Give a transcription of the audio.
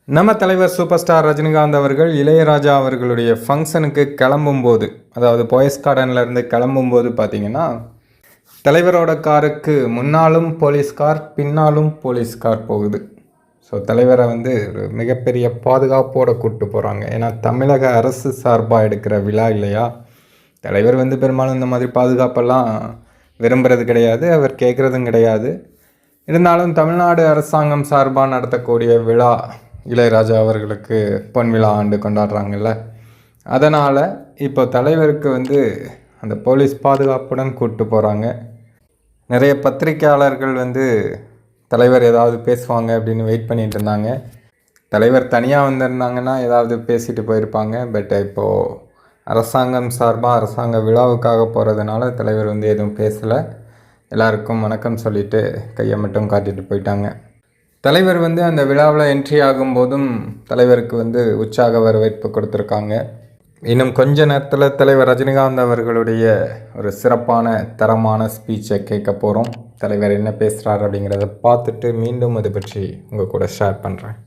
நம்ம தலைவர் super star Rajinikanth அவர்கள் இளையராஜா அவர்களுடைய ஃபங்க்ஷனுக்கு கிளம்பும்போது, அதாவது போயஸ் கார்டன்லேருந்து கிளம்பும்போது பார்த்தீங்கன்னா, தலைவரோட காருக்கு முன்னாலும் போலீஸ் கார், பின்னாலும் போலீஸ் கார் போகுது. ஸோ தலைவரை வந்து ஒரு மிகப்பெரிய பாதுகாப்போடு கூப்பிட்டு போகிறாங்க. ஏன்னா தமிழக அரசு சார்பாக எடுக்கிற விழா இல்லையா. தலைவர் வந்து பெரும்பாலும் இந்த மாதிரி பாதுகாப்பெல்லாம் விரும்புகிறது கிடையாது, அவர் கேட்குறதும் கிடையாது. இருந்தாலும் தமிழ்நாடு அரசாங்கம் சார்பாக நடத்தக்கூடிய விழா, இளையராஜா அவர்களுக்கு பொன் விழா ஆண்டு கொண்டாடுறாங்கல்ல, அதனால் இப்போ தலைவருக்கு வந்து அந்த போலீஸ் பாதுகாப்புடன் கூப்பிட்டு போகிறாங்க. நிறைய பத்திரிக்கையாளர்கள் வந்து தலைவர் ஏதாவது பேசுவாங்க அப்படின்னு வெயிட் பண்ணிகிட்டு இருந்தாங்க. தலைவர் தனியாக வந்திருந்தாங்கன்னா ஏதாவது பேசிட்டு போயிருப்பாங்க. பட் இப்போது அரசாங்கம் சார்பாக அரசாங்க விழாவுக்காக போகிறதுனால தலைவர் வந்து எதுவும் பேசலை. எல்லாருக்கும் வணக்கம் சொல்லிவிட்டு கையை மட்டும் காட்டிட்டு போயிட்டாங்க. தலைவர் வந்து அந்த விழாவில் என்ட்ரி ஆகும்போதும் தலைவருக்கு வந்து உற்சாக வரவேற்பு கொடுத்துருக்காங்க. இன்னும் கொஞ்ச நேரத்தில் தலைவர் ரஜினிகாந்த் அவர்களுடைய ஒரு சிறப்பான தரமான ஸ்பீச்சை கேட்க போகிறோம். தலைவர் என்ன பேசுகிறார் அப்படிங்கிறத பார்த்துட்டு மீண்டும் அதை பற்றி உங்கள் கூட ஷேர் பண்ணுறேன்.